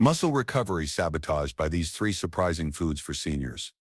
Muscle recovery sabotaged by these three surprising foods for seniors.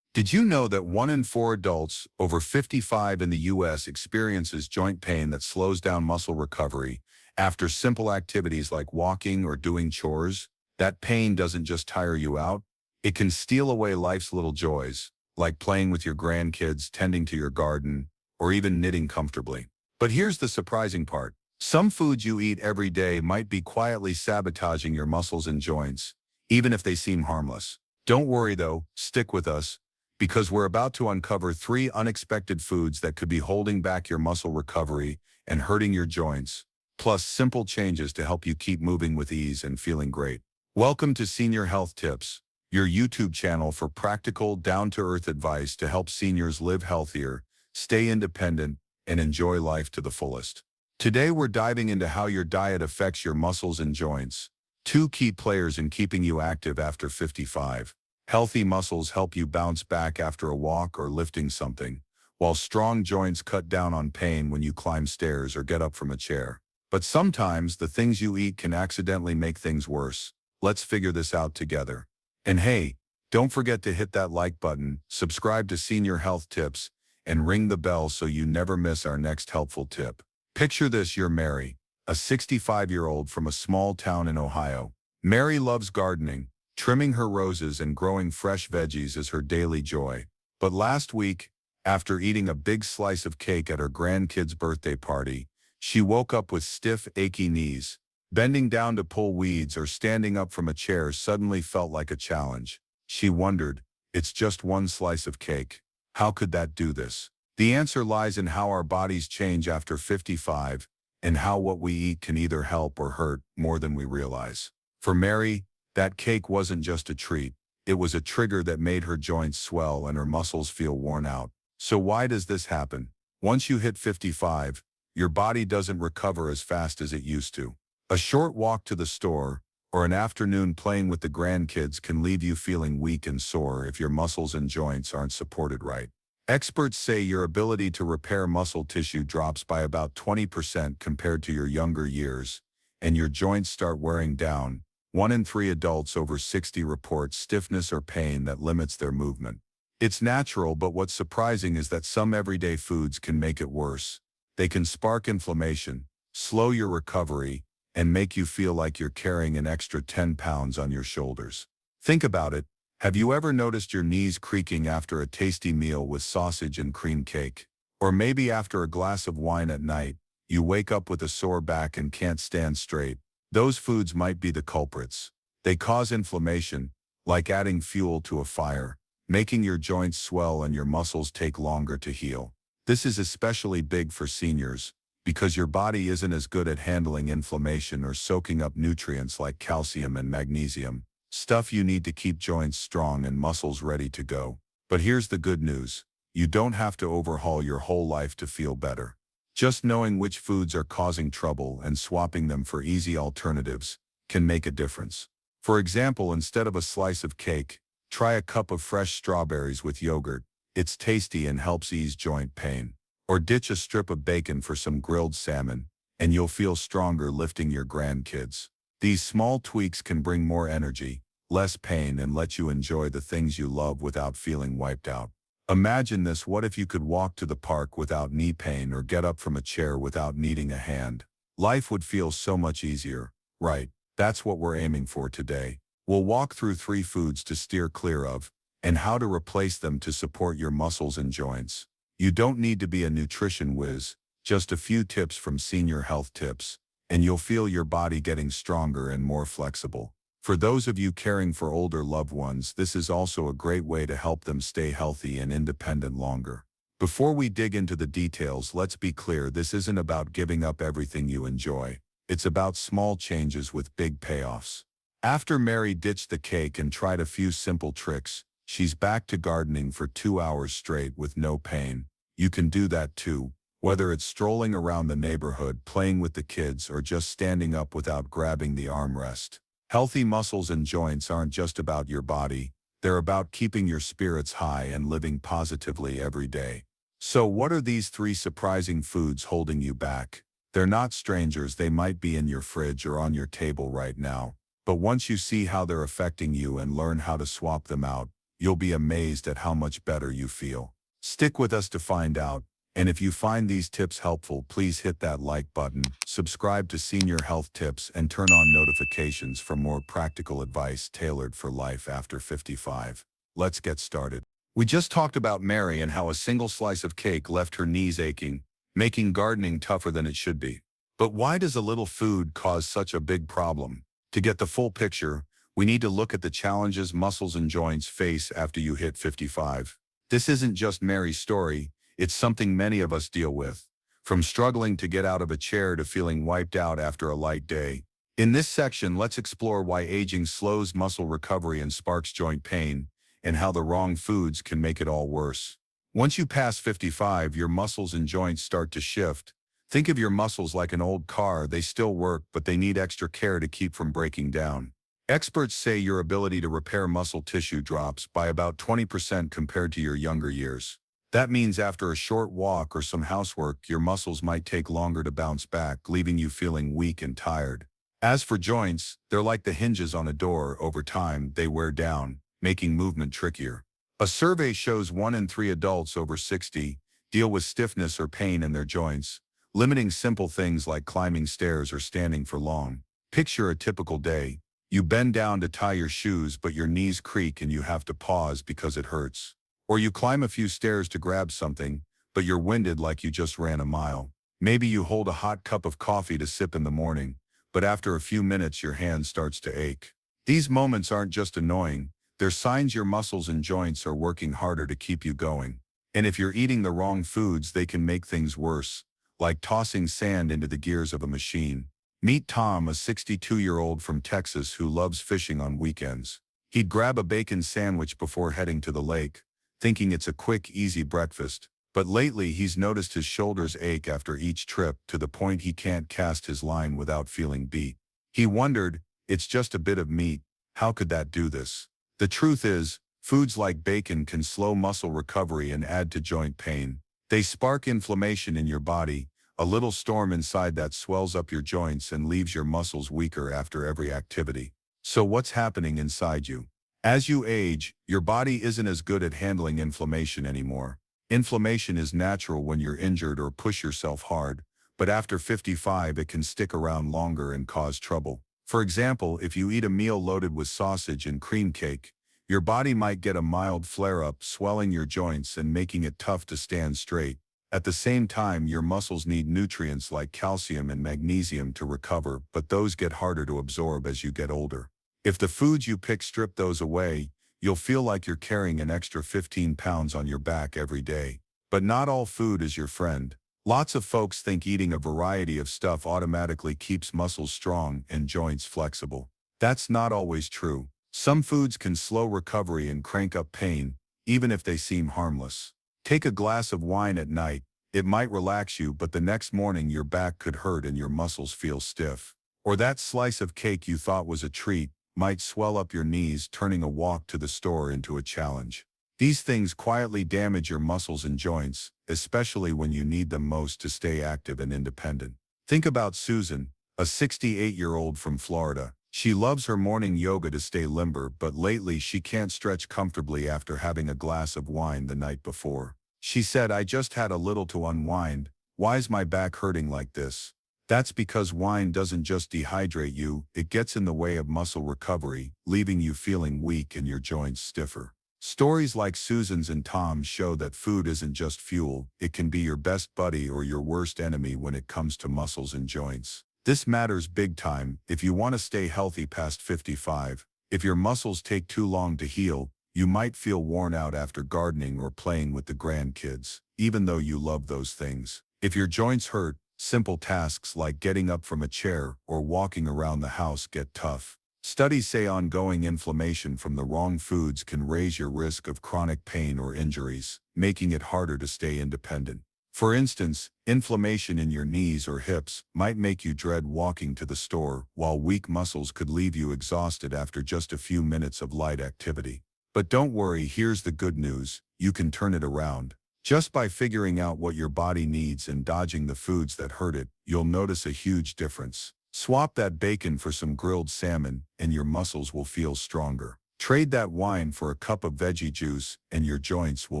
Did you know that 1 in 4 adults over 55 in the U.S. experiences joint pain that slows down muscle recovery after simple activities like walking or doing chores? That pain doesn't just tire you out, it can steal away life's little joys, like playing with your grandkids, tending to your garden, or even knitting comfortably. But here's the surprising part. Some foods you eat every day might be quietly sabotaging your muscles and joints, even if they seem harmless. Don't worry though, stick with us, because we're about to uncover 3 unexpected foods that could be holding back your muscle recovery and hurting your joints, plus simple changes to help you keep moving with ease and feeling great. Welcome to Senior Health Tips, your YouTube channel for practical, down-to-earth advice to help seniors live healthier, stay independent, and enjoy life to the fullest. Today we're diving into how your diet affects your muscles and joints, 2 key players in keeping you active after 55. Healthy muscles help you bounce back after a walk or lifting something, while strong joints cut down on pain when you climb stairs or get up from a chair. But sometimes the things you eat can accidentally make things worse. Let's figure this out together. And hey, don't forget to hit that like button, subscribe to Senior Health Tips, and ring the bell so you never miss our next helpful tip. Picture this: you're Mary, a 65-year-old from a small town in Ohio. Mary loves gardening, trimming her roses and growing fresh veggies is her daily joy. But last week, after eating a big slice of cake at her grandkid's birthday party, she woke up with stiff, achy knees. Bending down to pull weeds or standing up from a chair suddenly felt like a challenge. She wondered, it's just one slice of cake. How could that do this? The answer lies in how our bodies change after 55, and how what we eat can either help or hurt more than we realize. For Mary, that cake wasn't just a treat, it was a trigger that made her joints swell and her muscles feel worn out. So why does this happen? Once you hit 55, your body doesn't recover as fast as it used to. A short walk to the store, or an afternoon playing with the grandkids can leave you feeling weak and sore if your muscles and joints aren't supported right. Experts say your ability to repair muscle tissue drops by about 20% compared to your younger years, and your joints start wearing down. 1 in 3 adults over 60 report stiffness or pain that limits their movement. It's natural, but what's surprising is that some everyday foods can make it worse. They can spark inflammation, slow your recovery, and make you feel like you're carrying an extra 10 pounds on your shoulders. Think about it. Have you ever noticed your knees creaking after a tasty meal with sausage and cream cake? Or maybe after a glass of wine at night, you wake up with a sore back and can't stand straight? Those foods might be the culprits. They cause inflammation, like adding fuel to a fire, making your joints swell and your muscles take longer to heal. This is especially big for seniors, because your body isn't as good at handling inflammation or soaking up nutrients like calcium and magnesium, stuff you need to keep joints strong and muscles ready to go. But here's the good news. You don't have to overhaul your whole life to feel better. Just knowing which foods are causing trouble and swapping them for easy alternatives can make a difference. For example, instead of a slice of cake, try a cup of fresh strawberries with yogurt. It's tasty and helps ease joint pain. Or ditch a strip of bacon for some grilled salmon, and you'll feel stronger lifting your grandkids. These small tweaks can bring more energy, less pain, and let you enjoy the things you love without feeling wiped out. Imagine this: what if you could walk to the park without knee pain or get up from a chair without needing a hand? Life would feel so much easier, right? That's what we're aiming for today. We'll walk through 3 foods to steer clear of, and how to replace them to support your muscles and joints. You don't need to be a nutrition whiz, just a few tips from Senior Health Tips, and you'll feel your body getting stronger and more flexible. For those of you caring for older loved ones, this is also a great way to help them stay healthy and independent longer. Before we dig into the details, let's be clear: this isn't about giving up everything you enjoy. It's about small changes with big payoffs. After Mary ditched the cake and tried a few simple tricks, she's back to gardening for 2 hours straight with no pain. You can do that too, whether it's strolling around the neighborhood, playing with the kids, or just standing up without grabbing the armrest. Healthy muscles and joints aren't just about your body, they're about keeping your spirits high and living positively every day. So what are these 3 surprising foods holding you back? They're not strangers. They might be in your fridge or on your table right now, But once you see how they're affecting you and learn how to swap them out, you'll be amazed at how much better you feel. Stick with us to find out. And if you find these tips helpful, please hit that like button, subscribe to Senior Health Tips, and turn on notifications for more practical advice tailored for life after 55. Let's get started. We just talked about Mary and how a single slice of cake left her knees aching, making gardening tougher than it should be. But why does a little food cause such a big problem? To get the full picture, we need to look at the challenges muscles and joints face after you hit 55. This isn't just Mary's story, it's something many of us deal with, from struggling to get out of a chair to feeling wiped out after a light day. In this section, let's explore why aging slows muscle recovery and sparks joint pain, and how the wrong foods can make it all worse. Once you pass 55, your muscles and joints start to shift. Think of your muscles like an old car. They still work, but they need extra care to keep from breaking down. Experts say your ability to repair muscle tissue drops by about 20% compared to your younger years. That means after a short walk or some housework, your muscles might take longer to bounce back, leaving you feeling weak and tired. As for joints, they're like the hinges on a door. Over time, they wear down, making movement trickier. A survey shows 1 in 3 adults over 60 deal with stiffness or pain in their joints, limiting simple things like climbing stairs or standing for long. Picture a typical day. You bend down to tie your shoes, but your knees creak and you have to pause because it hurts. Or you climb a few stairs to grab something, but you're winded like you just ran a mile. Maybe you hold a hot cup of coffee to sip in the morning, but after a few minutes your hand starts to ache. These moments aren't just annoying, they're signs your muscles and joints are working harder to keep you going. And if you're eating the wrong foods, they can make things worse, like tossing sand into the gears of a machine. Meet Tom, a 62-year-old from Texas who loves fishing on weekends. He'd grab a bacon sandwich before heading to the lake, thinking it's a quick, easy breakfast. But lately he's noticed his shoulders ache after each trip to the point he can't cast his line without feeling beat. He wondered, it's just a bit of meat, how could that do this? The truth is, foods like bacon can slow muscle recovery and add to joint pain. They spark inflammation in your body, a little storm inside that swells up your joints and leaves your muscles weaker after every activity. So what's happening inside you? As you age, your body isn't as good at handling inflammation anymore. Inflammation is natural when you're injured or push yourself hard, but after 55 it can stick around longer and cause trouble. For example, if you eat a meal loaded with sausage and cream cake, your body might get a mild flare-up, swelling your joints and making it tough to stand straight. At the same time, your muscles need nutrients like calcium and magnesium to recover, but those get harder to absorb as you get older. If the foods you pick strip those away, you'll feel like you're carrying an extra 15 pounds on your back every day. But not all food is your friend. Lots of folks think eating a variety of stuff automatically keeps muscles strong and joints flexible. That's not always true. Some foods can slow recovery and crank up pain, even if they seem harmless. Take a glass of wine at night. It might relax you, but the next morning your back could hurt and your muscles feel stiff. Or that slice of cake you thought was a treat might swell up your knees, turning a walk to the store into a challenge. These things quietly damage your muscles and joints, especially when you need them most to stay active and independent. Think about Susan, a 68-year-old from Florida. She loves her morning yoga to stay limber, but lately she can't stretch comfortably after having a glass of wine the night before. She said, "I just had a little to unwind. Why's my back hurting like this?" That's because wine doesn't just dehydrate you, it gets in the way of muscle recovery, leaving you feeling weak and your joints stiffer. Stories like Susan's and Tom's show that food isn't just fuel, it can be your best buddy or your worst enemy when it comes to muscles and joints. This matters big time if you want to stay healthy past 55. If your muscles take too long to heal, you might feel worn out after gardening or playing with the grandkids, even though you love those things. If your joints hurt, simple tasks like getting up from a chair or walking around the house get tough. Studies say ongoing inflammation from the wrong foods can raise your risk of chronic pain or injuries, making it harder to stay independent. For instance, inflammation in your knees or hips might make you dread walking to the store, while weak muscles could leave you exhausted after just a few minutes of light activity. But don't worry, here's the good news, you can turn it around. Just by figuring out what your body needs and dodging the foods that hurt it, you'll notice a huge difference. Swap that bacon for some grilled salmon and your muscles will feel stronger. Trade that wine for a cup of veggie juice and your joints will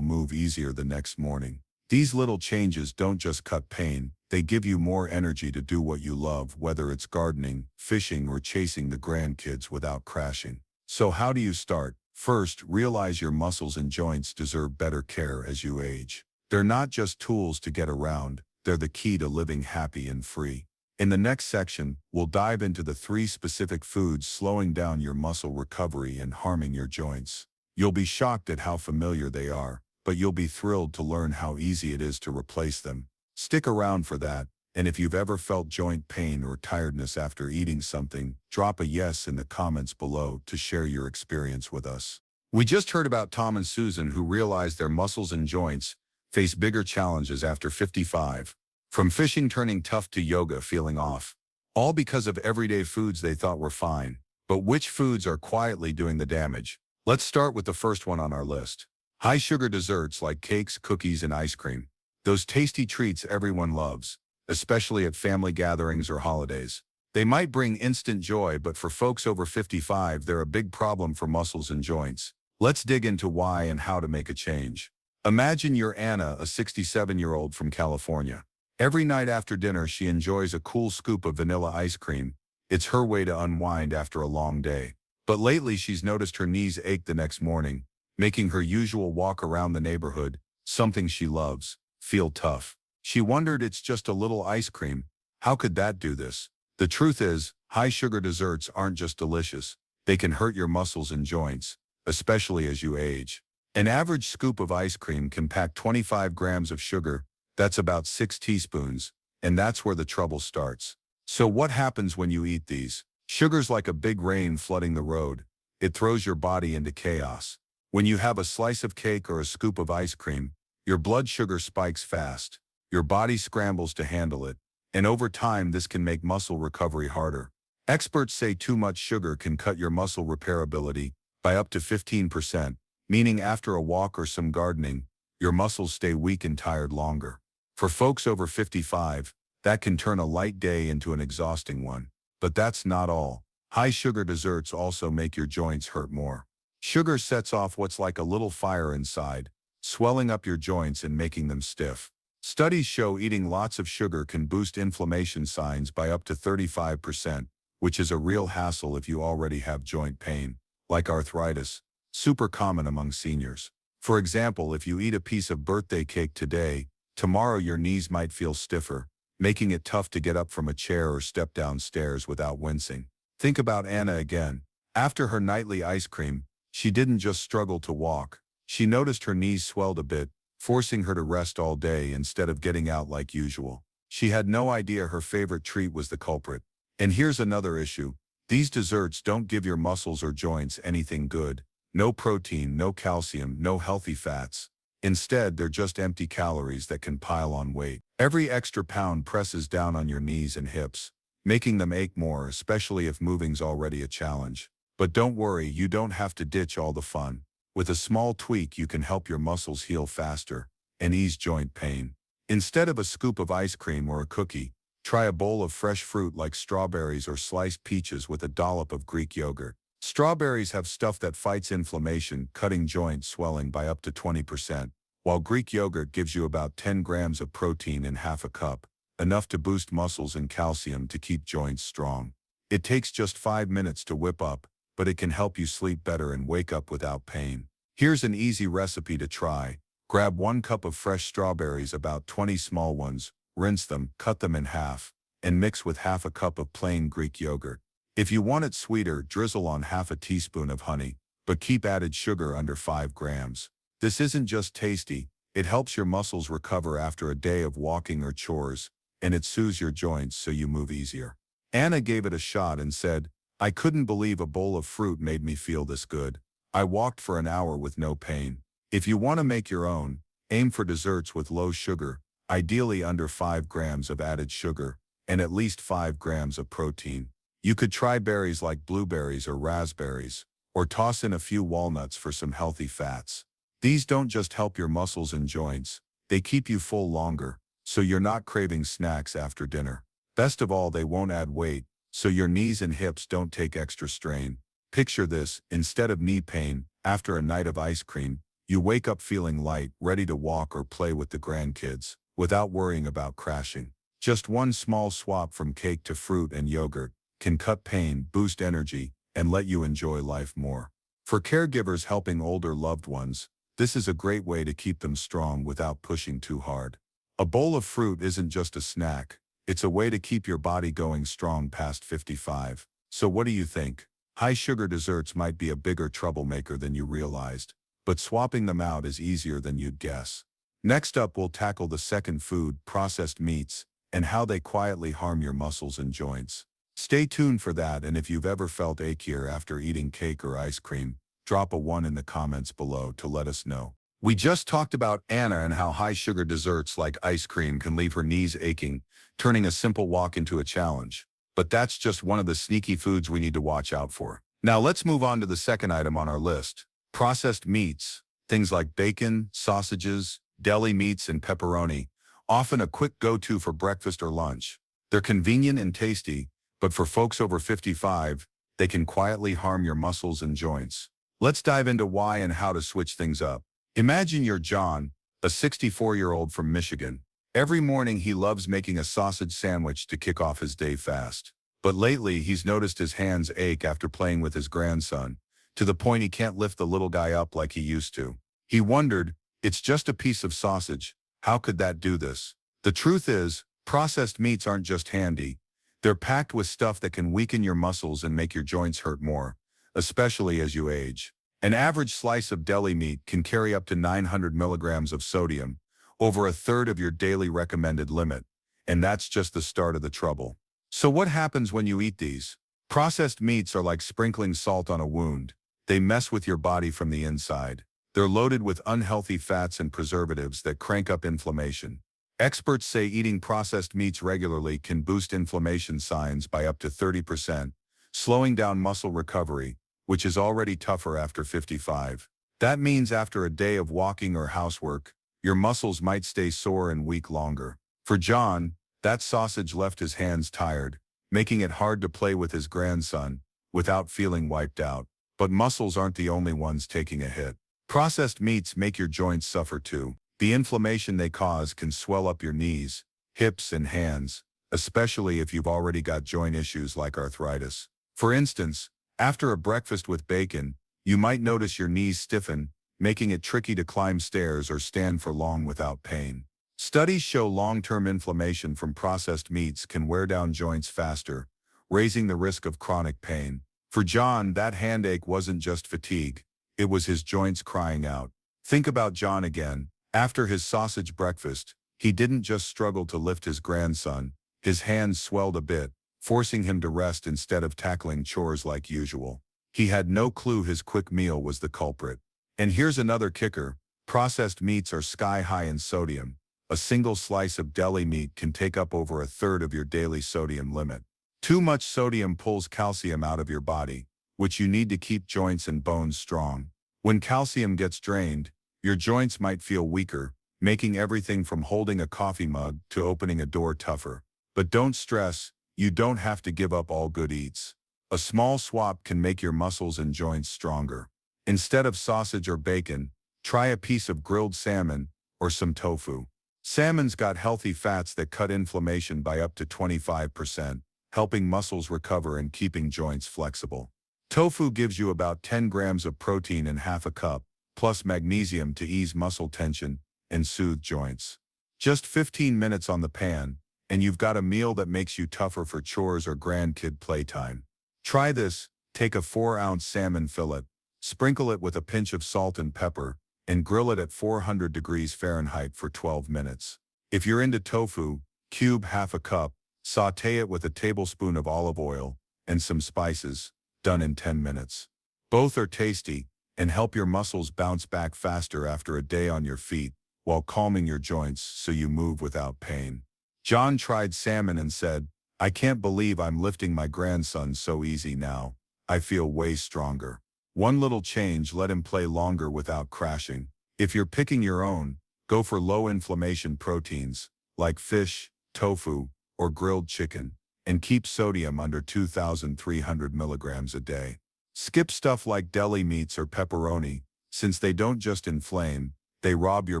move easier the next morning. These little changes don't just cut pain, they give you more energy to do what you love, whether it's gardening, fishing, or chasing the grandkids without crashing. So how do you start? First, realize your muscles and joints deserve better care as you age. They're not just tools to get around, they're the key to living happy and free. In the next section, we'll dive into the 3 specific foods slowing down your muscle recovery and harming your joints. You'll be shocked at how familiar they are, but you'll be thrilled to learn how easy it is to replace them. Stick around for that, and if you've ever felt joint pain or tiredness after eating something, drop a yes in the comments below to share your experience with us. We just heard about Tom and Susan who realized their muscles and joints face bigger challenges after 55. From fishing turning tough to yoga feeling off. All because of everyday foods they thought were fine. But which foods are quietly doing the damage? Let's start with the first one on our list. High-sugar desserts like cakes, cookies, and ice cream. Those tasty treats everyone loves, especially at family gatherings or holidays. They might bring instant joy, but for folks over 55, they're a big problem for muscles and joints. Let's dig into why and how to make a change. Imagine you're Anna, a 67-year-old from California. Every night after dinner, she enjoys a cool scoop of vanilla ice cream. It's her way to unwind after a long day. But lately, she's noticed her knees ache the next morning, making her usual walk around the neighborhood, something she loves, feel tough. She wondered, it's just a little ice cream. How could that do this? The truth is, high-sugar desserts aren't just delicious. They can hurt your muscles and joints, especially as you age. An average scoop of ice cream can pack 25 grams of sugar. That's about 6 teaspoons, and that's where the trouble starts. So what happens when you eat these? Sugar's like a big rain flooding the road. It throws your body into chaos. When you have a slice of cake or a scoop of ice cream, your blood sugar spikes fast. Your body scrambles to handle it, and over time this can make muscle recovery harder. Experts say too much sugar can cut your muscle repairability by up to 15%, meaning after a walk or some gardening, your muscles stay weak and tired longer. For folks over 55, that can turn a light day into an exhausting one. But that's not all. High-sugar desserts also make your joints hurt more. Sugar sets off what's like a little fire inside, swelling up your joints and making them stiff. Studies show eating lots of sugar can boost inflammation signs by up to 35%, which is a real hassle if you already have joint pain, like arthritis, super common among seniors. For example, if you eat a piece of birthday cake today, tomorrow your knees might feel stiffer, making it tough to get up from a chair or step downstairs without wincing. Think about Anna again. After her nightly ice cream, she didn't just struggle to walk. She noticed her knees swelled a bit, forcing her to rest all day instead of getting out like usual. She had no idea her favorite treat was the culprit. And here's another issue. These desserts don't give your muscles or joints anything good. No protein, no calcium, no healthy fats. Instead, they're just empty calories that can pile on weight. Every extra pound presses down on your knees and hips, making them ache more, especially if moving's already a challenge. But don't worry, you don't have to ditch all the fun. With a small tweak, you can help your muscles heal faster and ease joint pain. Instead of a scoop of ice cream or a cookie, try a bowl of fresh fruit like strawberries or sliced peaches with a dollop of Greek yogurt. Strawberries have stuff that fights inflammation, cutting joint swelling by up to 20%, while Greek yogurt gives you about 10 grams of protein in half a cup, enough to boost muscles and calcium to keep joints strong. It takes just 5 minutes to whip up, but it can help you sleep better and wake up without pain. Here's an easy recipe to try. Grab 1 cup of fresh strawberries, about 20 small ones, rinse them, cut them in half, and mix with half a cup of plain Greek yogurt. If you want it sweeter, drizzle on half a teaspoon of honey, but keep added sugar under 5 grams. This isn't just tasty, it helps your muscles recover after a day of walking or chores, and it soothes your joints so you move easier. Anna gave it a shot and said, "I couldn't believe a bowl of fruit made me feel this good. I walked for an hour with no pain." If you want to make your own, aim for desserts with low sugar, ideally under 5 grams of added sugar, and at least 5 grams of protein. You could try berries like blueberries or raspberries, or toss in a few walnuts for some healthy fats. These don't just help your muscles and joints, they keep you full longer, so you're not craving snacks after dinner. Best of all, they won't add weight, so your knees and hips don't take extra strain. Picture this: instead of knee pain, after a night of ice cream, you wake up feeling light, ready to walk or play with the grandkids, without worrying about crashing. Just one small swap from cake to fruit and yogurt can cut pain, boost energy, and let you enjoy life more. For caregivers helping older loved ones, this is a great way to keep them strong without pushing too hard. A bowl of fruit isn't just a snack, it's a way to keep your body going strong past 55. So what do you think? High sugar desserts might be a bigger troublemaker than you realized, but swapping them out is easier than you'd guess. Next up, we'll tackle the second food, processed meats, and how they quietly harm your muscles and joints. Stay tuned for that, and if you've ever felt achier after eating cake or ice cream, drop a 1 in the comments below to let us know. We just talked about Anna and how high-sugar desserts like ice cream can leave her knees aching, turning a simple walk into a challenge. But that's just one of the sneaky foods we need to watch out for. Now let's move on to the second item on our list: processed meats. Things like bacon, sausages, deli meats, and pepperoni, often a quick go-to for breakfast or lunch. They're convenient and tasty, but for folks over 55, they can quietly harm your muscles and joints. Let's dive into why and how to switch things up. Imagine you're John, a 64-year-old from Michigan. Every morning he loves making a sausage sandwich to kick off his day fast. But lately he's noticed his hands ache after playing with his grandson, to the point he can't lift the little guy up like he used to. He wondered, it's just a piece of sausage, how could that do this? The truth is, processed meats aren't just handy. They're packed with stuff that can weaken your muscles and make your joints hurt more, especially as you age. An average slice of deli meat can carry up to 900 milligrams of sodium, over a third of your daily recommended limit, and that's just the start of the trouble. So what happens when you eat these? Processed meats are like sprinkling salt on a wound. They mess with your body from the inside. They're loaded with unhealthy fats and preservatives that crank up inflammation. Experts say eating processed meats regularly can boost inflammation signs by up to 30%, slowing down muscle recovery, which is already tougher after 55. That means after a day of walking or housework, your muscles might stay sore and weak longer. For John, that sausage left his hands tired, making it hard to play with his grandson without feeling wiped out. But muscles aren't the only ones taking a hit. Processed meats make your joints suffer too. The inflammation they cause can swell up your knees, hips, and hands, especially if you've already got joint issues like arthritis. For instance, after a breakfast with bacon, you might notice your knees stiffen, making it tricky to climb stairs or stand for long without pain. Studies show long-term inflammation from processed meats can wear down joints faster, raising the risk of chronic pain. For John, that handache wasn't just fatigue, it was his joints crying out. Think about John again. After his sausage breakfast, he didn't just struggle to lift his grandson, his hands swelled a bit, forcing him to rest instead of tackling chores like usual. He had no clue his quick meal was the culprit. And here's another kicker: processed meats are sky-high in sodium. A single slice of deli meat can take up over a third of your daily sodium limit. Too much sodium pulls calcium out of your body, which you need to keep joints and bones strong. When calcium gets drained, your joints might feel weaker, making everything from holding a coffee mug to opening a door tougher. But don't stress, you don't have to give up all good eats. A small swap can make your muscles and joints stronger. Instead of sausage or bacon, try a piece of grilled salmon or some tofu. Salmon's got healthy fats that cut inflammation by up to 25%, helping muscles recover and keeping joints flexible. Tofu gives you about 10 grams of protein in half a cup, plus magnesium to ease muscle tension and soothe joints. Just 15 minutes on the pan, and you've got a meal that makes you tougher for chores or grandkid playtime. Try this: take a 4-ounce salmon fillet, sprinkle it with a pinch of salt and pepper, and grill it at 400 degrees Fahrenheit for 12 minutes. If you're into tofu, cube half a cup, saute it with a tablespoon of olive oil and some spices, done in 10 minutes. Both are tasty and help your muscles bounce back faster after a day on your feet, while calming your joints so you move without pain. John tried salmon and said, "I can't believe I'm lifting my grandson so easy now. I feel way stronger." One little change let him play longer without crashing. If you're picking your own, go for low-inflammation proteins, like fish, tofu, or grilled chicken. and keep sodium under 2,300 milligrams a day. Skip stuff like deli meats or pepperoni, since they don't just inflame, they rob your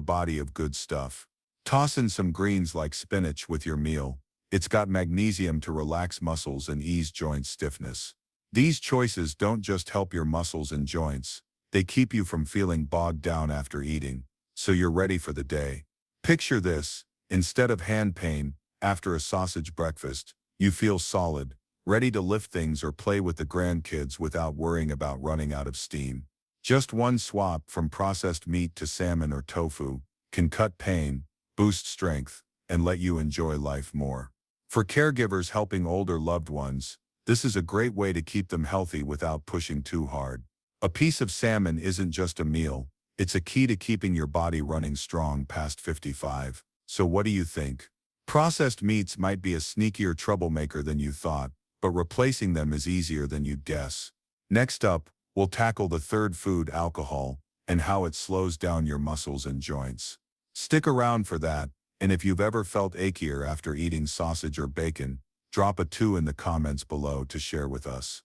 body of good stuff. Toss in some greens like spinach with your meal. It's got magnesium to relax muscles and ease joint stiffness. These choices don't just help your muscles and joints, they keep you from feeling bogged down after eating, so you're ready for the day. Picture this: instead of hand pain, after a sausage breakfast, you feel solid, ready to lift things or play with the grandkids without worrying about running out of steam. Just one swap from processed meat to salmon or tofu can cut pain, boost strength, and let you enjoy life more. For caregivers helping older loved ones, this is a great way to keep them healthy without pushing too hard. A piece of salmon isn't just a meal, it's a key to keeping your body running strong past 55. So what do you think? Processed meats might be a sneakier troublemaker than you thought, but replacing them is easier than you'd guess. Next up, we'll tackle the third food, alcohol, and how it slows down your muscles and joints. Stick around for that, and if you've ever felt achier after eating sausage or bacon, drop a 2 in the comments below to share with us.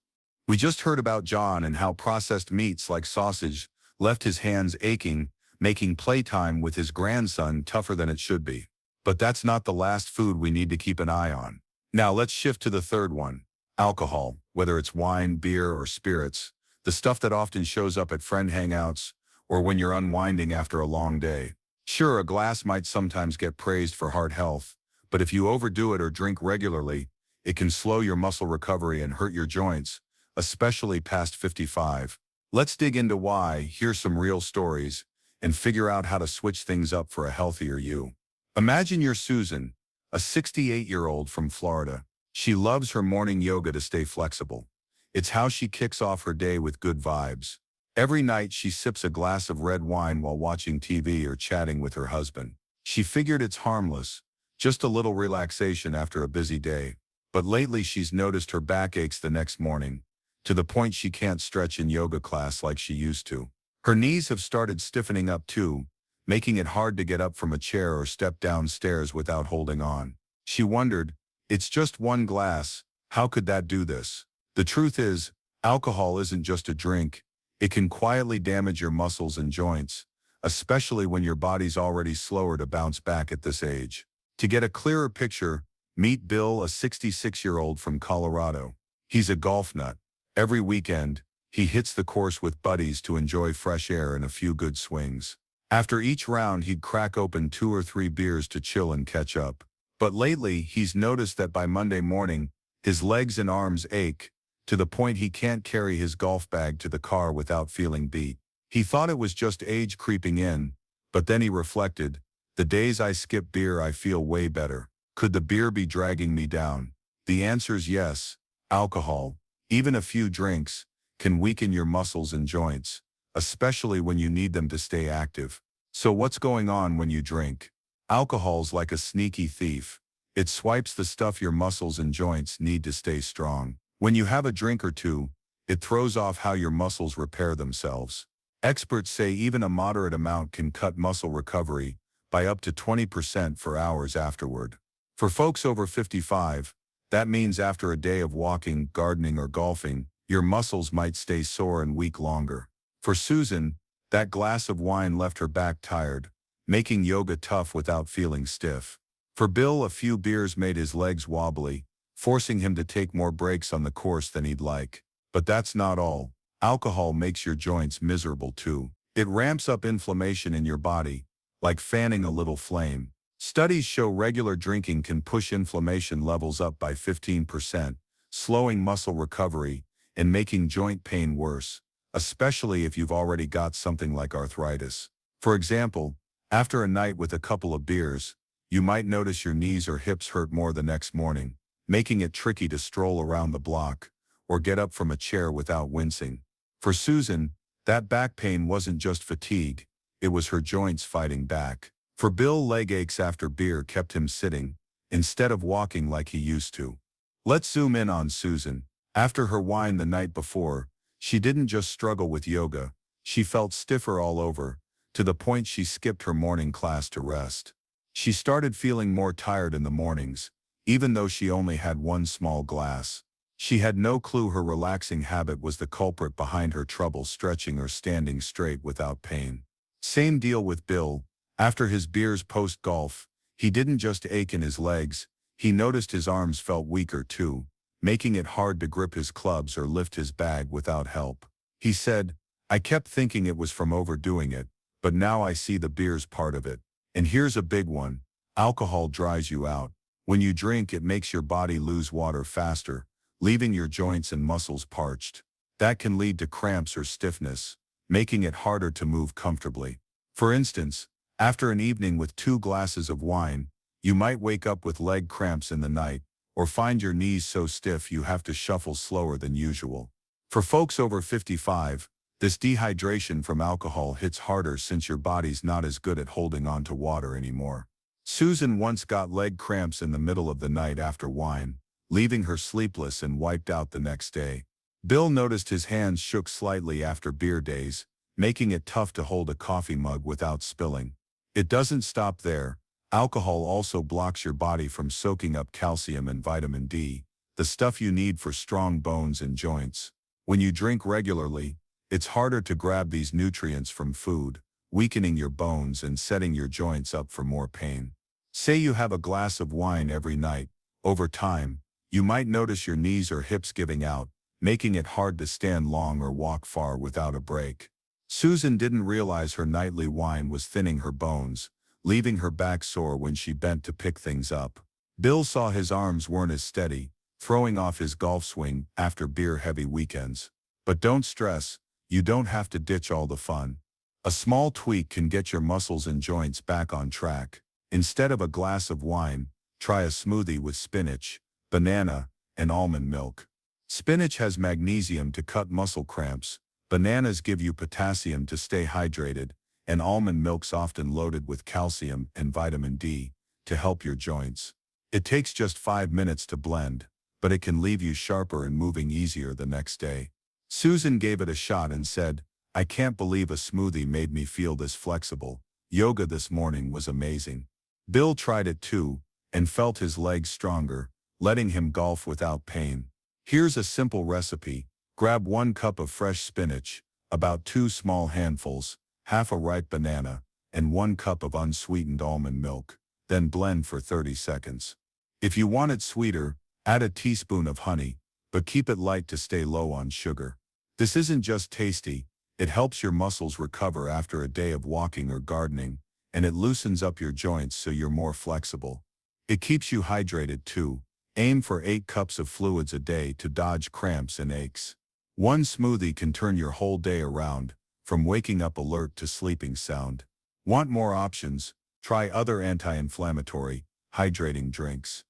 We just heard about John and how processed meats like sausage left his hands aching, making playtime with his grandson tougher than it should be. But that's not the last food we need to keep an eye on. Now let's shift to the third one, alcohol, whether it's wine, beer, or spirits, the stuff that often shows up at friend hangouts or when you're unwinding after a long day. Sure, a glass might sometimes get praised for heart health, but if you overdo it or drink regularly, it can slow your muscle recovery and hurt your joints, especially past 55. Let's dig into why, hear some real stories, and figure out how to switch things up for a healthier you. Imagine you're Susan, a 68-year-old from Florida. She loves her morning yoga to stay flexible. It's how she kicks off her day with good vibes. Every night she sips a glass of red wine while watching TV or chatting with her husband. She figured it's harmless, just a little relaxation after a busy day. But lately she's noticed her back aches the next morning, to the point she can't stretch in yoga class like she used to. Her knees have started stiffening up too, making it hard to get up from a chair or step downstairs without holding on. She wondered, it's just one glass, how could that do this? The truth is, alcohol isn't just a drink, it can quietly damage your muscles and joints, especially when your body's already slower to bounce back at this age. To get a clearer picture, meet Bill, a 66-year-old from Colorado. He's a golf nut. Every weekend, he hits the course with buddies to enjoy fresh air and a few good swings. After each round, he'd crack open 2 or 3 beers to chill and catch up. But lately, he's noticed that by Monday morning, his legs and arms ache, to the point he can't carry his golf bag to the car without feeling beat. He thought it was just age creeping in, but then he reflected, the days I skip beer I feel way better. Could the beer be dragging me down? The answer's yes. Alcohol, even a few drinks, can weaken your muscles and joints, especially when you need them to stay active. So what's going on when you drink? Alcohol's like a sneaky thief. It swipes the stuff your muscles and joints need to stay strong. When you have a drink or two, it throws off how your muscles repair themselves. Experts say even a moderate amount can cut muscle recovery by up to 20% for hours afterward. For folks over 55, that means after a day of walking, gardening, or golfing, your muscles might stay sore and weak longer. For Susan, that glass of wine left her back tired, making yoga tough without feeling stiff. For Bill, a few beers made his legs wobbly, forcing him to take more breaks on the course than he'd like. But that's not all. Alcohol makes your joints miserable too. It ramps up inflammation in your body, like fanning a little flame. Studies show regular drinking can push inflammation levels up by 15%, slowing muscle recovery and making joint pain worse, especially if you've already got something like arthritis. For example, after a night with a couple of beers, you might notice your knees or hips hurt more the next morning, making it tricky to stroll around the block or get up from a chair without wincing. For Susan, that back pain wasn't just fatigue, it was her joints fighting back. For Bill, leg aches after beer kept him sitting, instead of walking like he used to. Let's zoom in on Susan. After her wine the night before, she didn't just struggle with yoga, she felt stiffer all over, to the point she skipped her morning class to rest. She started feeling more tired in the mornings, even though she only had one small glass. She had no clue her relaxing habit was the culprit behind her trouble stretching or standing straight without pain. Same deal with Bill. After his beers post-golf, he didn't just ache in his legs, he noticed his arms felt weaker too, making it hard to grip his clubs or lift his bag without help. He said, "I kept thinking it was from overdoing it, but now I see the beer's part of it. And here's a big one. Alcohol dries you out. When you drink, it makes your body lose water faster, leaving your joints and muscles parched. That can lead to cramps or stiffness, making it harder to move comfortably. For instance, after an evening with 2 glasses of wine, you might wake up with leg cramps in the night, or find your knees so stiff you have to shuffle slower than usual." For folks over 55, this dehydration from alcohol hits harder since your body's not as good at holding on to water anymore. Susan once got leg cramps in the middle of the night after wine, leaving her sleepless and wiped out the next day. Bill noticed his hands shook slightly after beer days, making it tough to hold a coffee mug without spilling. It doesn't stop there. Alcohol also blocks your body from soaking up calcium and vitamin D, the stuff you need for strong bones and joints. When you drink regularly, it's harder to grab these nutrients from food, weakening your bones and setting your joints up for more pain. Say you have a glass of wine every night. Over time, you might notice your knees or hips giving out, making it hard to stand long or walk far without a break. Susan didn't realize her nightly wine was thinning her bones, leaving her back sore when she bent to pick things up. Bill saw his arms weren't as steady, throwing off his golf swing after beer-heavy weekends. But don't stress, you don't have to ditch all the fun. A small tweak can get your muscles and joints back on track. Instead of a glass of wine, try a smoothie with spinach, banana, and almond milk. Spinach has magnesium to cut muscle cramps, bananas give you potassium to stay hydrated, and almond milk's often loaded with calcium and vitamin D to help your joints. It takes just 5 minutes to blend, but it can leave you sharper and moving easier the next day. Susan gave it a shot and said, "I can't believe a smoothie made me feel this flexible. Yoga this morning was amazing." Bill tried it too, and felt his legs stronger, letting him golf without pain. Here's a simple recipe. Grab 1 cup of fresh spinach, about 2 small handfuls, half a ripe banana, and 1 cup of unsweetened almond milk. Then blend for 30 seconds. If you want it sweeter, add a teaspoon of honey, but keep it light to stay low on sugar. This isn't just tasty, it helps your muscles recover after a day of walking or gardening, and it loosens up your joints so you're more flexible. It keeps you hydrated too. Aim for 8 cups of fluids a day to dodge cramps and aches. One smoothie can turn your whole day around, from waking up alert to sleeping sound. Want more options? Try other anti-inflammatory, hydrating drinks.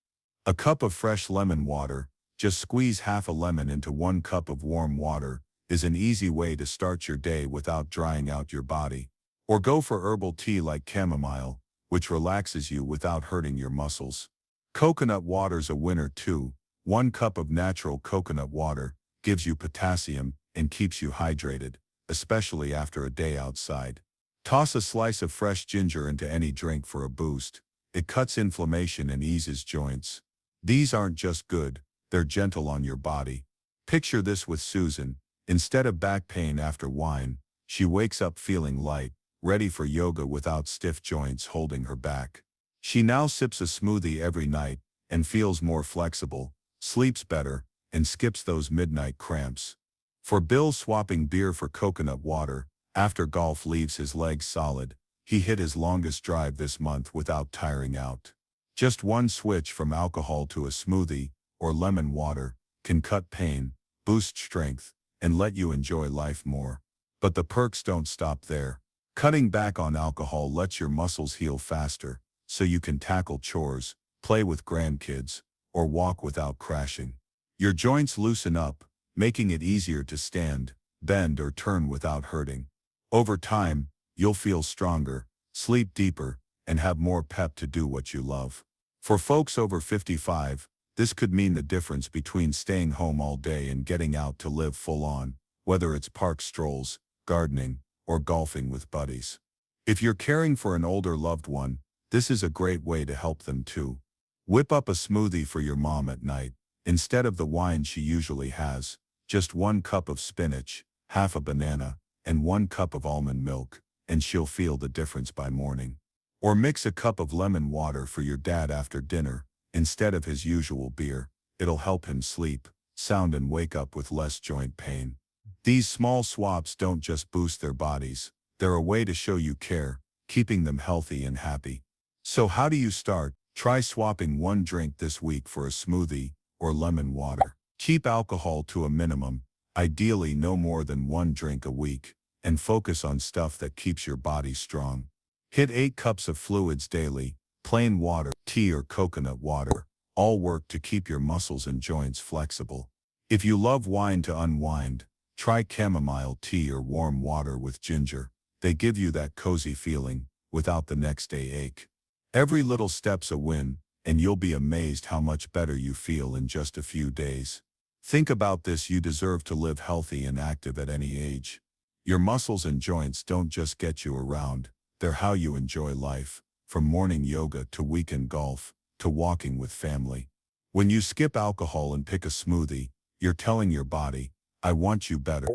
A cup of fresh lemon water, just squeeze half a lemon into 1 cup of warm water, is an easy way to start your day without drying out your body. Or go for herbal tea like chamomile, which relaxes you without hurting your muscles. Coconut water's a winner too. 1 cup of natural coconut water gives you potassium and keeps you hydrated, especially after a day outside. Toss a slice of fresh ginger into any drink for a boost. It cuts inflammation and eases joints. These aren't just good, they're gentle on your body. Picture this with Susan. Instead of back pain after wine, she wakes up feeling light, ready for yoga without stiff joints holding her back. She now sips a smoothie every night and feels more flexible, sleeps better, and skips those midnight cramps. For Bill, swapping beer for coconut water after golf leaves his legs solid. He hit his longest drive this month without tiring out. Just one switch from alcohol to a smoothie or lemon water can cut pain, boost strength, and let you enjoy life more. But the perks don't stop there. Cutting back on alcohol lets your muscles heal faster, so you can tackle chores, play with grandkids, or walk without crashing. Your joints loosen up, making it easier to stand, bend, or turn without hurting. Over time, you'll feel stronger, sleep deeper, and have more pep to do what you love. For folks over 55, this could mean the difference between staying home all day and getting out to live full on, whether it's park strolls, gardening, or golfing with buddies. If you're caring for an older loved one, this is a great way to help them too. Whip up a smoothie for your mom at night. Instead of the wine she usually has, just 1 cup of spinach, half a banana, and 1 cup of almond milk, and she'll feel the difference by morning. Or mix a cup of lemon water for your dad after dinner, instead of his usual beer. It'll help him sleep sound and wake up with less joint pain. These small swaps don't just boost their bodies, they're a way to show you care, keeping them healthy and happy. So how do you start? Try swapping one drink this week for a smoothie or lemon water. Keep alcohol to a minimum, ideally no more than 1 drink a week, and focus on stuff that keeps your body strong. Hit 8 cups of fluids daily, plain water, tea or coconut water, all work to keep your muscles and joints flexible. If you love wine to unwind, try chamomile tea or warm water with ginger. They give you that cozy feeling, without the next day ache. Every little step's a win, and you'll be amazed how much better you feel in just a few days. Think about this: you deserve to live healthy and active at any age. Your muscles and joints don't just get you around, they're how you enjoy life, from morning yoga to weekend golf, to walking with family. When you skip alcohol and pick a smoothie, you're telling your body, I want you better.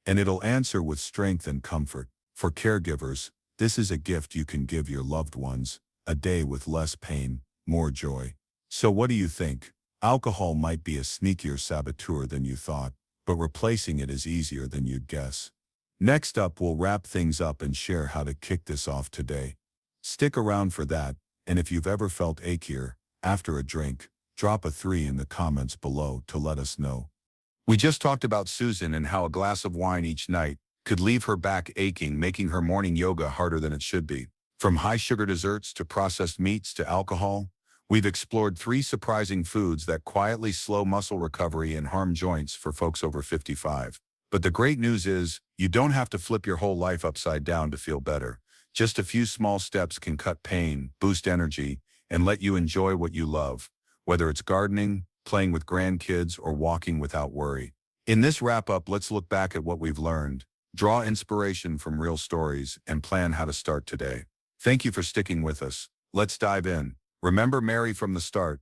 And it'll answer with strength and comfort. For caregivers, this is a gift you can give your loved ones, a day with less pain, more joy. So what do you think? Alcohol might be a sneakier saboteur than you thought, but replacing it is easier than you'd guess. Next up, we'll wrap things up and share how to kick this off today. Stick around for that, and if you've ever felt achier after a drink, drop a 3 in the comments below to let us know. We just talked about Susan and how a glass of wine each night could leave her back aching, making her morning yoga harder than it should be. From high-sugar desserts to processed meats to alcohol, we've explored 3 surprising foods that quietly slow muscle recovery and harm joints for folks over 55. But the great news is, you don't have to flip your whole life upside down to feel better. Just a few small steps can cut pain, boost energy, and let you enjoy what you love, whether it's gardening, playing with grandkids, or walking without worry. In this wrap-up, let's look back at what we've learned, draw inspiration from real stories, and plan how to start today. Thank you for sticking with us. Let's dive in. Remember Mary from the start,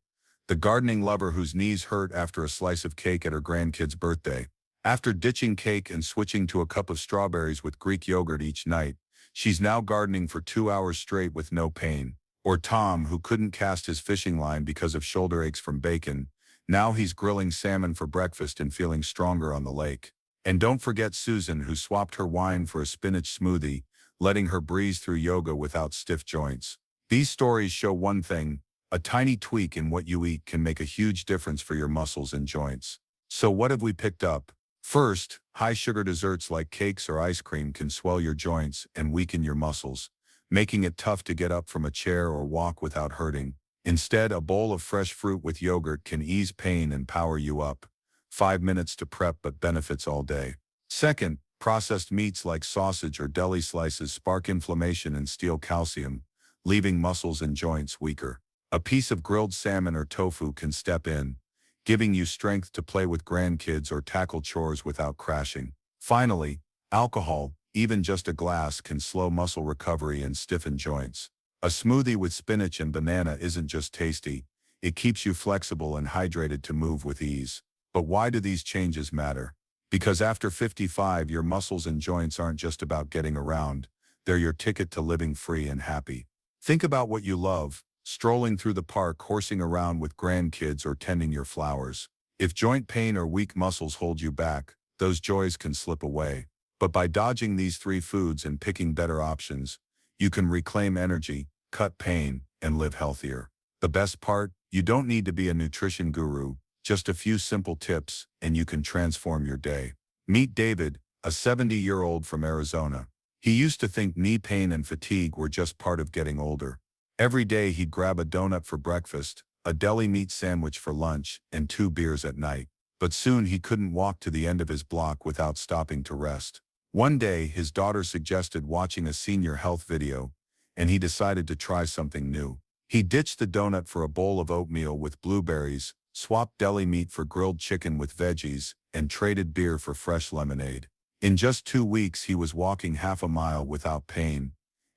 the gardening lover whose knees hurt after a slice of cake at her grandkid's birthday. After ditching cake and switching to a cup of strawberries with Greek yogurt each night, she's now gardening for 2 hours straight with no pain. Or Tom, who couldn't cast his fishing line because of shoulder aches from bacon. Now he's grilling salmon for breakfast and feeling stronger on the lake. And don't forget Susan, who swapped her wine for a spinach smoothie, letting her breeze through yoga without stiff joints. These stories show one thing: a tiny tweak in what you eat can make a huge difference for your muscles and joints. So what have we picked up? First, high-sugar desserts like cakes or ice cream can swell your joints and weaken your muscles, making it tough to get up from a chair or walk without hurting. Instead, a bowl of fresh fruit with yogurt can ease pain and power you up. 5 minutes to prep but benefits all day. Second, processed meats like sausage or deli slices spark inflammation and steal calcium, leaving muscles and joints weaker. A piece of grilled salmon or tofu can step in, giving you strength to play with grandkids or tackle chores without crashing. Finally, alcohol, even just a glass, can slow muscle recovery and stiffen joints. A smoothie with spinach and banana isn't just tasty, it keeps you flexible and hydrated to move with ease. But why do these changes matter? Because after 55, your muscles and joints aren't just about getting around, they're your ticket to living free and happy. Think about what you love: strolling through the park, horsing around with grandkids, or tending your flowers. If joint pain or weak muscles hold you back, those joys can slip away. But by dodging these 3 foods and picking better options, you can reclaim energy, cut pain, and live healthier. The best part? You don't need to be a nutrition guru, just a few simple tips, and you can transform your day. Meet David, a 70-year-old from Arizona. He used to think knee pain and fatigue were just part of getting older. Every day he'd grab a donut for breakfast, a deli meat sandwich for lunch, and 2 beers at night. But soon he couldn't walk to the end of his block without stopping to rest. One day, his daughter suggested watching a senior health video, and he decided to try something new. He ditched the donut for a bowl of oatmeal with blueberries, swapped deli meat for grilled chicken with veggies, and traded beer for fresh lemonade. In just 2 weeks, he was walking half a mile without pain,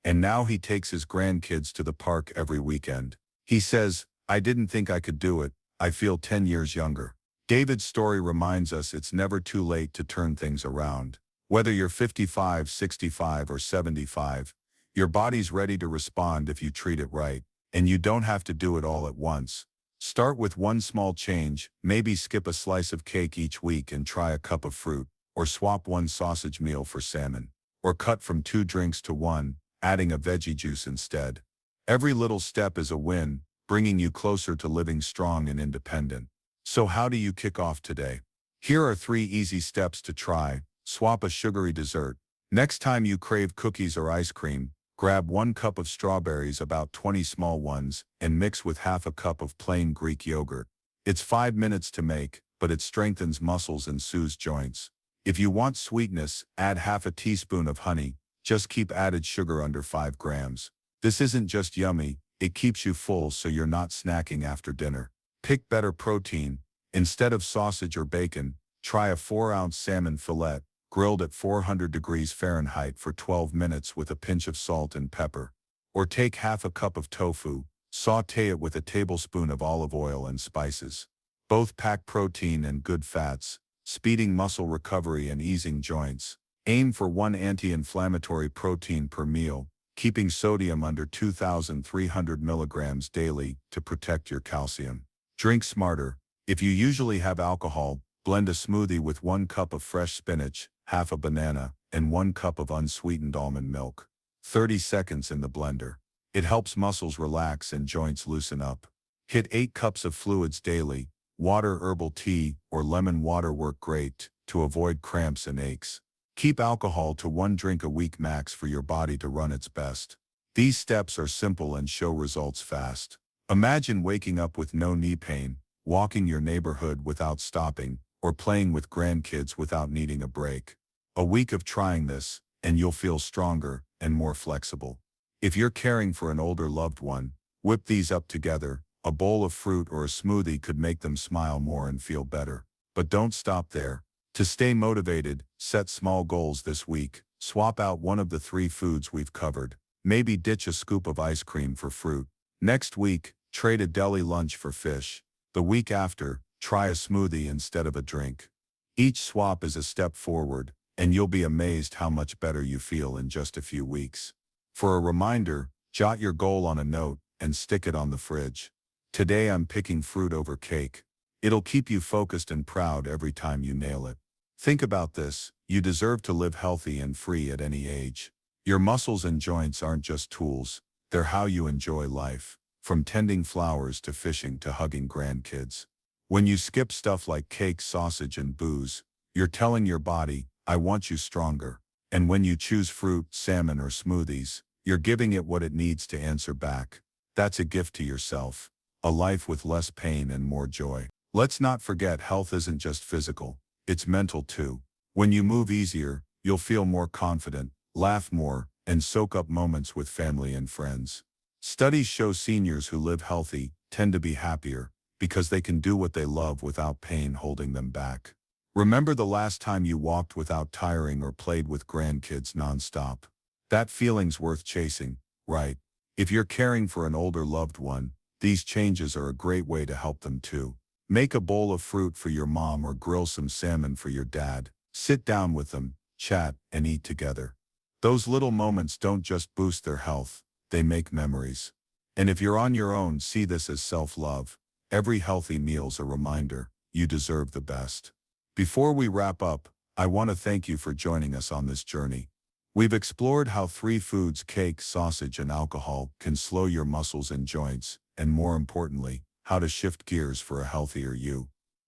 and now he takes his grandkids to the park every weekend. He says, I didn't think I could do it. I feel 10 years younger. David's story reminds us it's never too late to turn things around. Whether you're 55, 65, or 75, your body's ready to respond if you treat it right, and you don't have to do it all at once. Start with one small change, maybe skip a slice of cake each week and try a cup of fruit, or swap one sausage meal for salmon, or cut from 2 drinks to 1, adding a veggie juice instead. Every little step is a win, bringing you closer to living strong and independent. So how do you kick off today? Here are 3 easy steps to try. Swap a sugary dessert. Next time you crave cookies or ice cream, grab 1 cup of strawberries, about 20 small ones, and mix with half a cup of plain Greek yogurt. It's 5 minutes to make, but it strengthens muscles and soothes joints. If you want sweetness, add half a teaspoon of honey. Just keep added sugar under 5 grams. This isn't just yummy, it keeps you full so you're not snacking after dinner. Pick better protein. Instead of sausage or bacon, try a 4-ounce salmon fillet, grilled at 400 degrees Fahrenheit for 12 minutes with a pinch of salt and pepper. Or take half a cup of tofu, saute it with a tablespoon of olive oil and spices. Both pack protein and good fats, speeding muscle recovery and easing joints. Aim for 1 anti-inflammatory protein per meal, keeping sodium under 2,300 milligrams daily to protect your calcium. Drink smarter. If you usually have alcohol, blend a smoothie with 1 cup of fresh spinach, half a banana, and 1 cup of unsweetened almond milk. 30 seconds in the blender. It helps muscles relax and joints loosen up. Hit 8 cups of fluids daily. Water, herbal tea, or lemon water work great to avoid cramps and aches. Keep alcohol to 1 drink a week max for your body to run its best. These steps are simple and show results fast. Imagine waking up with no knee pain, walking your neighborhood without stopping, or playing with grandkids without needing a break. A week of trying this, and you'll feel stronger and more flexible. If you're caring for an older loved one, whip these up together. A bowl of fruit or a smoothie could make them smile more and feel better. But don't stop there. To stay motivated, set small goals this week. Swap out one of the 3 foods we've covered. Maybe ditch a scoop of ice cream for fruit. Next week, trade a deli lunch for fish. The week after, try a smoothie instead of a drink. Each swap is a step forward, and you'll be amazed how much better you feel in just a few weeks. For a reminder, jot your goal on a note and stick it on the fridge. Today I'm picking fruit over cake. It'll keep you focused and proud every time you nail it. Think about this, you deserve to live healthy and free at any age. Your muscles and joints aren't just tools, they're how you enjoy life, from tending flowers to fishing to hugging grandkids. When you skip stuff like cake, sausage, and booze, you're telling your body, I want you stronger. And when you choose fruit, salmon, or smoothies, you're giving it what it needs to answer back. That's a gift to yourself. A life with less pain and more joy. Let's not forget, health isn't just physical, it's mental too. When you move easier, you'll feel more confident, laugh more, and soak up moments with family and friends. Studies show seniors who live healthy tend to be happier because they can do what they love without pain holding them back. Remember the last time you walked without tiring or played with grandkids nonstop? That feeling's worth chasing, right? If you're caring for an older loved one, these changes are a great way to help them too. Make a bowl of fruit for your mom or grill some salmon for your dad. Sit down with them, chat, and eat together. Those little moments don't just boost their health, they make memories. And if you're on your own, see this as self-love. Every healthy meal's a reminder, you deserve the best. Before we wrap up, I want to thank you for joining us on this journey. We've explored how 3 foods, cake, sausage, and alcohol, can slow your muscles and joints, and more importantly, how to shift gears for a healthier you.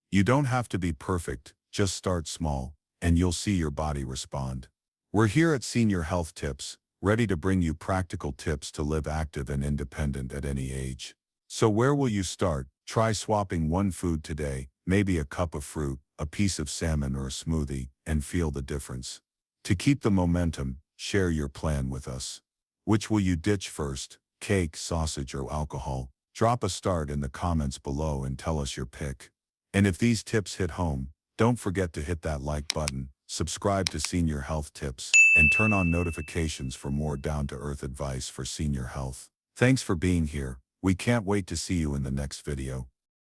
You don't have to be perfect, just start small, and you'll see your body respond. We're here at Senior Health Tips, ready to bring you practical tips to live active and independent at any age. So where will you start? Try swapping 1 food today, maybe a cup of fruit, a piece of salmon, or a smoothie, and feel the difference. To keep the momentum, share your plan with us. Which will you ditch first, cake, sausage, or alcohol? Drop a start in the comments below and tell us your pick. And if these tips hit home, don't forget to hit that like button, subscribe to Senior Health Tips, and turn on notifications for more down-to-earth advice for senior health. Thanks for being here. We can't wait to see you in the next video.